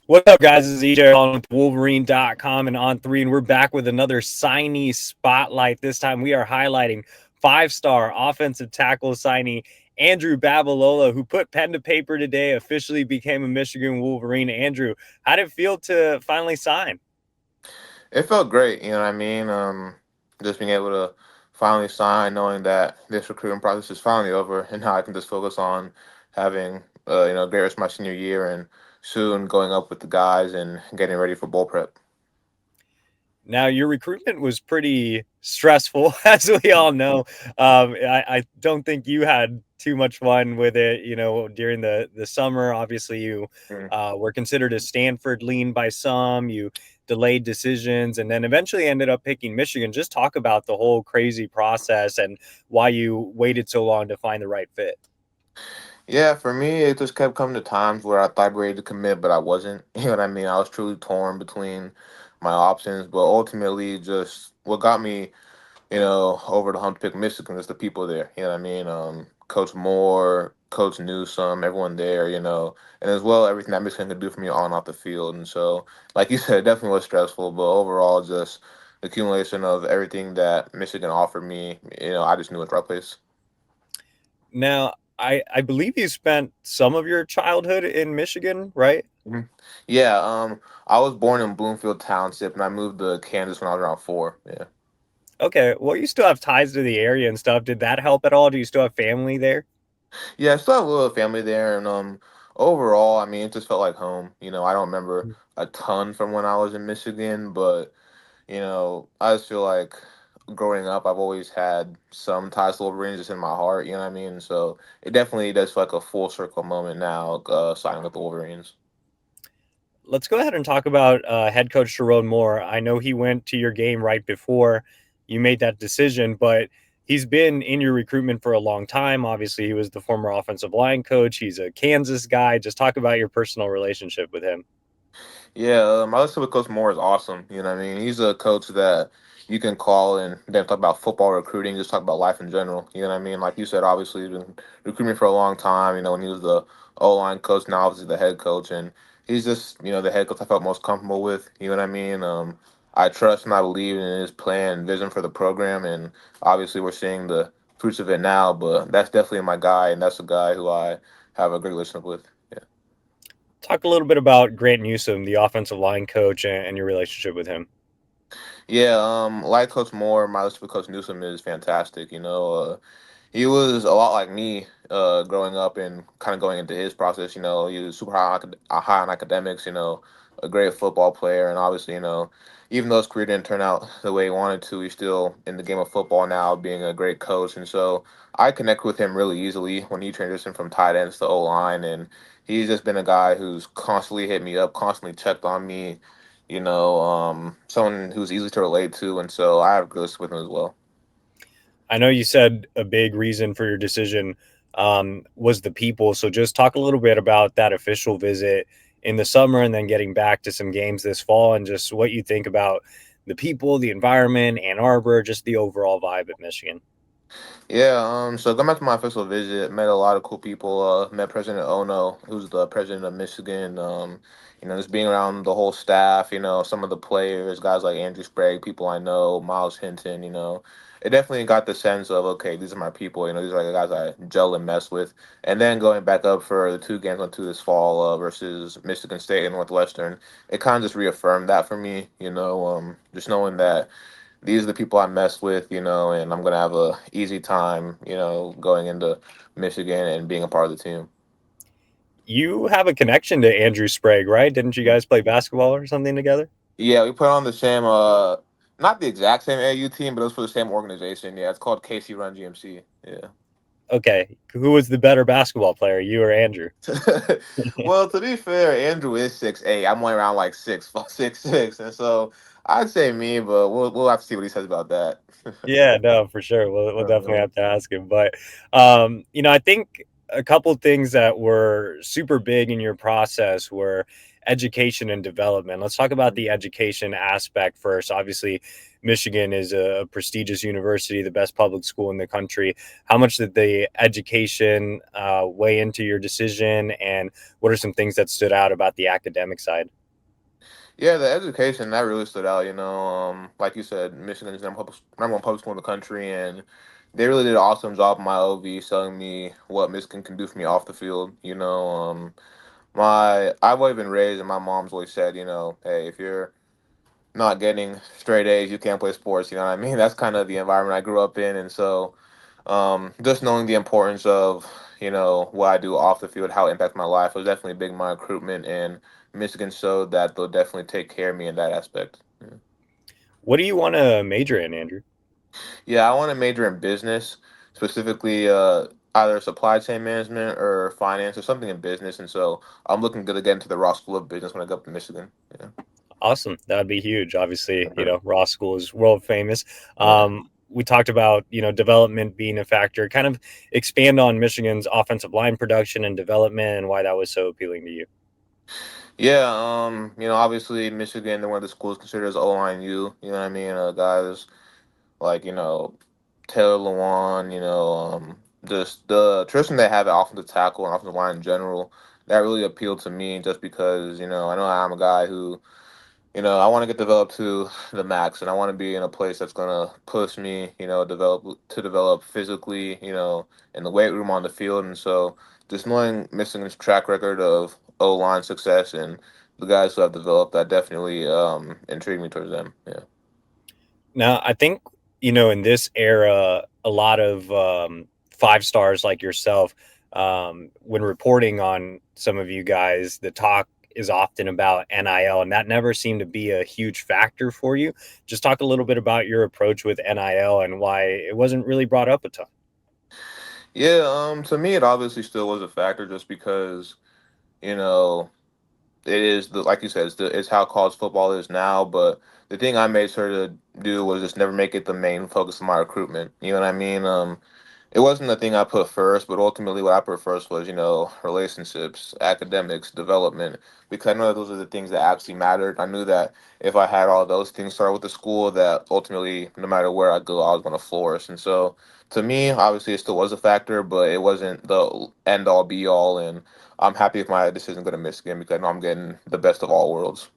What's up, guys? This is EJ Holland with Wolverine.com and On Three, and we're back with another signee spotlight. This time, we are highlighting five-star offensive tackle signee Andrew Babalola, who put pen to paper today, officially became a Michigan Wolverine. Andrew, how did it feel to finally sign? It felt great, you know what I mean? Just being able to finally sign, knowing that this recruiting process is finally over, and now I can just focus on having, a great rest of my senior year and soon going up with the guys and getting ready for bowl prep. Now, your recruitment was pretty stressful, as we all know. I don't think you had too much fun with it. During the summer, obviously you Mm. were considered a Stanford lean by some. You delayed decisions, and then eventually ended up picking Michigan. Just talk about the whole crazy process and why you waited so long to find the right fit. Yeah, for me, it just kept coming to times where I thought ready to commit, but I wasn't. You know what I mean? I was truly torn between my options, but ultimately, just what got me over the hump to pick Michigan is the people there. You know what I mean? Coach Moore, Coach Newsome, everyone there, and as well everything that Michigan could do for me on and off the field. And so, like you said, it definitely was stressful, but overall, just the accumulation of everything that Michigan offered me, I just knew it was the right place. Now, I believe you spent some of your childhood in Michigan, right? Mhm. Yeah, I was born in Bloomfield Township, and I moved to Kansas when I was around 4. Yeah. Okay, well, you still have ties to the area and stuff. Did that help at all? Do you still have family there? Yeah, I still have a little family there, and overall, I mean, it just felt like home. I don't remember a ton from when I was in Michigan, but I just feel like growing up, I've always had some ties to Wolverines just in my heart. You know what I mean? So it definitely does feel like a full circle moment now, signing with the Wolverines. Let's go ahead and talk about head coach Sherrone more. I know he went to your game right before you made that decision, but he's been in your recruitment for a long time. Obviously, he was the former offensive line coach. He's a Kansas guy. Just talk about your personal relationship with him. Yeah, my relationship with Coach Moore is awesome. You know what I mean? He's a coach that you can call and then talk about football recruiting, just talk about life in general. You know what I mean? Like you said, obviously, he's been recruiting for a long time. When he was the O line coach, now obviously the head coach. And he's just, the head coach I felt most comfortable with. You know what I mean? I trust and I believe in his plan and vision for the program. And obviously, we're seeing the fruits of it now, but that's definitely my guy. And that's a guy who I have a great relationship with. Yeah. Talk a little bit about Grant Newsom, the offensive line coach, and your relationship with him. Yeah, like Coach Moore, my relationship with Coach Newsom is fantastic. He was a lot like me growing up and kind of going into his process. He was super high on academics. A great football player, and obviously, even though his career didn't turn out the way he wanted to, he's still in the game of football now, being a great coach. And so I connect with him really easily when he transitioned from tight ends to O line, and he's just been a guy who's constantly hit me up, constantly checked on me. Someone who's easy to relate to, and so I have a good relationship with him as well. I know you said a big reason for your decision was the people. So just talk a little bit about that official visit in the summer and then getting back to some games this fall and just what you think about the people, the environment, Ann Arbor, just the overall vibe at Michigan. Yeah, so going back to my official visit, met a lot of cool people. Met President Ono, who's the president of Michigan. Just being around the whole staff, some of the players, guys like Andrew Sprague, people I know, Miles Hinton, it definitely got the sense of, okay, these are my people, these are the guys I gel and mess with. And then going back up for the two games on two this fall versus Michigan State and Northwestern, it kind of just reaffirmed that for me, just knowing that these are the people I mess with, and I'm gonna have a easy time, going into Michigan and being a part of the team. You have a connection to Andrew Sprague, right? Didn't you guys play basketball or something together? Yeah, we put on the same, not the exact same AU team, but it was for the same organization. Yeah, it's called KC Run GMC. Yeah. Okay. Who was the better basketball player, you or Andrew? Well, to be fair, Andrew is 6'8". I'm only around like 6'6", and so I'd say me, but we'll have to see what he says about that. Yeah, no, for sure. We'll definitely Uh-huh. have to ask him. But I think a couple things that were super big in your process were education and development. Let's talk about the education aspect first. Obviously, Michigan is a prestigious university, the best public school in the country. How much did the education weigh into your decision, and what are some things that stood out about the academic side? Yeah, the education that really stood out. Like you said, Michigan's number one public school in the country, and they really did an awesome job in my OV telling me what Michigan can do for me off the field. I've always been raised, and my mom's always said, hey, if you're not getting straight A's, you can't play sports. You know what I mean? That's kind of the environment I grew up in, and so just knowing the importance of what I do off the field, how it impacts my life was definitely big in my recruitment, and Michigan showed that they'll definitely take care of me in that aspect. Yeah, What do you want to major in, Andrew? yeah, I want to major in business, specifically either supply chain management or finance or something in business, and so I'm looking to get into the Ross School of Business when I go up to Michigan. Yeah. Awesome. That would be huge. Obviously, Mhm. Ross School is world famous. Yeah. We talked about, development being a factor. Kind of expand on Michigan's offensive line production and development and why that was so appealing to you. Yeah, obviously Michigan, they're one of the schools considered as O-line U. You know what I mean? Guys like Taylor Lewan, just the tradition they have at offensive tackle and offensive line in general. That really appealed to me just because I know I'm a guy who I want to get developed to the max, and I want to be in a place that's gonna push me, develop physically, in the weight room on the field, and so just knowing Michigan's track record of O line success and the guys who have developed, that definitely intrigued me towards them. Yeah. Now, I think, in this era, a lot of five stars like yourself, when reporting on some of you guys, the talk is often about NIL, and that never seemed to be a huge factor for you. Just talk a little bit about your approach with NIL and why it wasn't really brought up a ton. Yeah. To me, it obviously still was a factor, just because you know it is like you said, it's how college football is now. But the thing I made sure to do was just never make it the main focus of my recruitment. You know what I mean? It wasn't the thing I put first, but ultimately what I put first was, relationships, academics, development, because I know that those are the things that actually mattered. I knew that if I had all those things start with the school, that ultimately, no matter where I go, I was going to flourish. And so, to me, obviously, it still was a factor, but it wasn't the end all be all. And I'm happy with my decision going to Michigan because I know I'm getting the best of all worlds.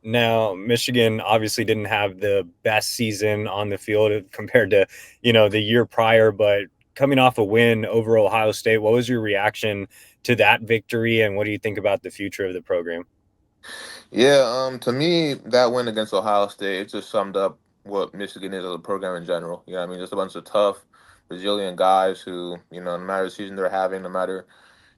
Now, Michigan obviously didn't have the best season on the field compared to, the year prior, but coming off a win over Ohio State, what was your reaction to that victory, and what do you think about the future of the program? Yeah, to me, that win against Ohio State, it just summed up what Michigan is as a program in general. You know what I mean? Just a bunch of tough, resilient guys who, no matter the season they're having, no matter,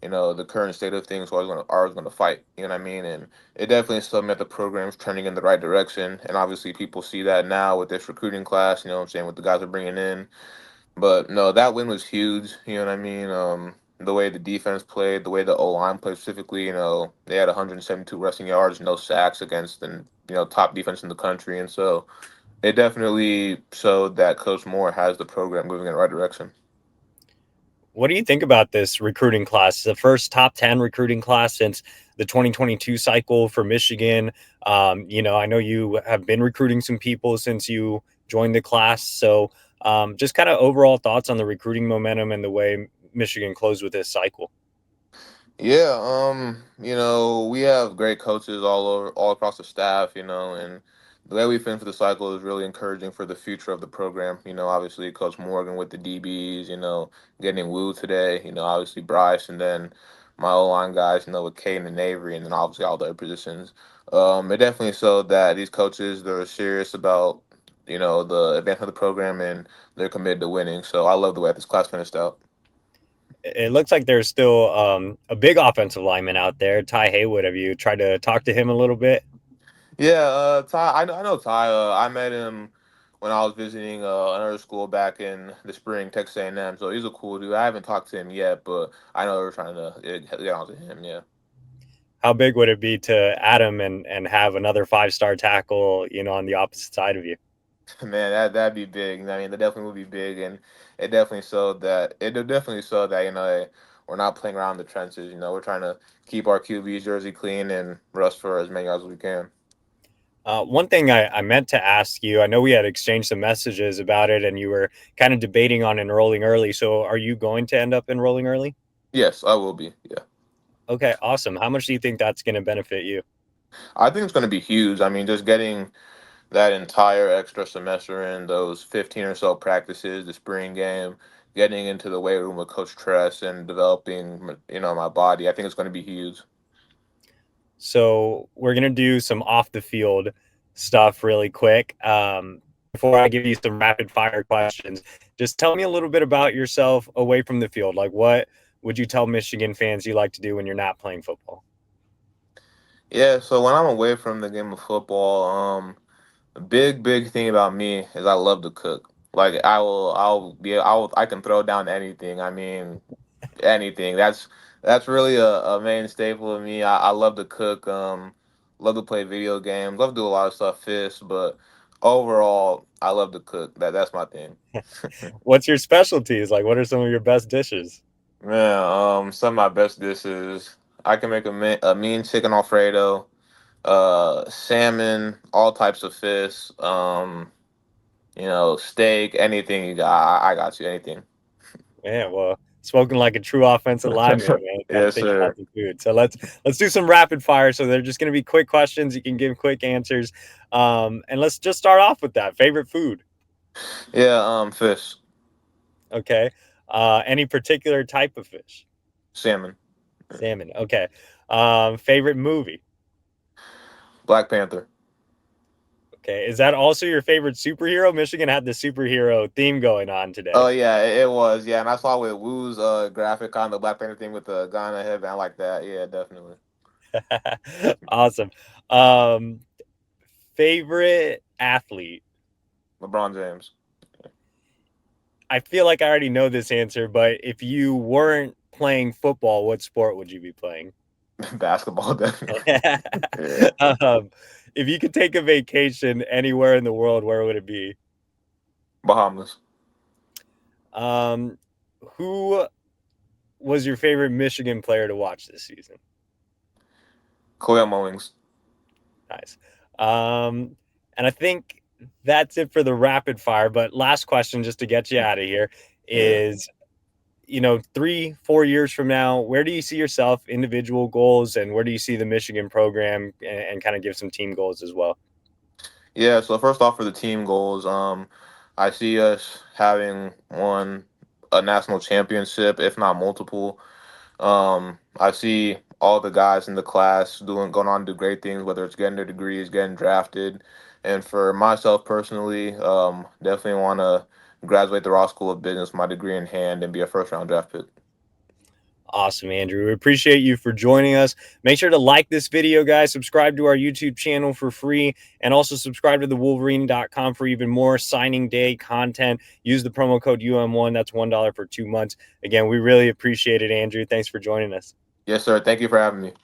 the current state of things, always gonna fight. You know what I mean? And it definitely summed up the program's trending in the right direction. And obviously people see that now with this recruiting class, you know what I'm saying, with the guys they're bringing in. But no, that win was huge. You know what I mean? The way the defense played, the way the O line played specifically, they had 172 rushing yards, no sacks against the top defense in the country, and so it definitely showed that Coach Moore has the program moving in the right direction. What do you think about this recruiting class? It's the first top 10 recruiting class since the 2022 cycle for Michigan. I know you have been recruiting some people since you joined the class. So, just kind of overall thoughts on the recruiting momentum and the way Michigan closed with this cycle. Yeah, we have great coaches all over, all across the staff, and the way we finished for the cycle is really encouraging for the future of the program. Obviously Coach Morgan with the DBs, getting Wu today, obviously Bryce, and then my O line guys, with Caden and Avery, and then obviously all the other positions. It definitely showed that these coaches, they're serious about, the advancement of the program, and they're committed to winning. So I love the way this class finished out. It looks like there's still a big offensive lineman out there, Ty Haywood. Have you tried to talk to him a little bit? Yeah, Ty. I know Ty. I met him when I was visiting another school back in the spring, Texas A&M. So he's a cool dude. I haven't talked to him yet, but I know we're trying to get on to him. Yeah, How big would it be to add him and have another five-star tackle, on the opposite side of you? man, that'd be big. I mean, that definitely would be big, and it definitely showed that. It definitely showed that hey, we're not playing around the trenches. We're trying to keep our QB's jersey clean and rush for as many yards as we can. One thing I meant to ask you, I know we had exchanged some messages about it and you were kind of debating on enrolling early. So are you going to end up enrolling early? Yes, I will be. Yeah. Okay, awesome. How much do you think that's going to benefit you? I think it's going to be huge. I mean, just getting that entire extra semester in, those 15 or so practices, the spring game, getting into the weight room with Coach Tress and developing, my body, I think it's going to be huge. So we're going to do some off the field stuff really quick. Before I give you some rapid fire questions, just tell me a little bit about yourself away from the field. Like, what would you tell Michigan fans you like to do when you're not playing football? Yeah, so when I'm away from the game of football, a big thing about me is I love to cook. Like I can throw down anything. I mean, anything. That's really a main staple of me. I love to cook. Love to play video games. Love to do a lot of stuff, fish. But overall, I love to cook. That's my thing. What's your specialties? Like, what are some of your best dishes? Man, some of my best dishes. I can make a mean chicken Alfredo, salmon, all types of fish. Steak, anything you got. I got you. Anything. Yeah, well, spoken like a true offensive lineman, man. Got to Yes, think about sir. the food. So let's do some rapid fire. So they're just going to be quick questions. You can give quick answers. And let's just start off with that. Favorite food? Yeah, fish, Okay. Any particular type of fish? salmon, Salmon. Okay. Favorite movie? Black Panther. Okay. Is that also your favorite superhero? Michigan had the superhero theme going on today. Oh yeah, it was. Yeah, and I saw with Wu's graphic on the Black Panther thing with the guy in the headband like that. Yeah, definitely. Awesome. Favorite athlete? LeBron James. I feel like I already know this answer, but if you weren't playing football, what sport would you be playing? Basketball, definitely. Yeah. um, if you could take a vacation anywhere in the world, where would it be? Bahamas. Um, who was your favorite Michigan player to watch this season? Cleo Mullings. Nice. And I think that's it for the rapid fire. But last question, just to get you out of here, Yeah. is 3-4 years from now, where do you see yourself, individual goals, and where do you see the Michigan program, and kind of give some team goals as well? Yeah. So first off, for the team goals, I see us having won a national championship, if not multiple. I see all the guys in the class going on to do great things, whether it's getting their degrees, getting drafted. And for myself personally, definitely want to graduate the Raw School of Business, my degree in hand, and be a first round draft pick. Awesome, Andrew. We appreciate you for joining us. Make sure to like this video, guys. Subscribe to our YouTube channel for free, and also subscribe to the Wolverine.com for even more signing day content. Use the promo code UM1. That's $1 for 2 months. Again, we really appreciate it, Andrew. Thanks for joining us. Yes, sir. Thank you for having me.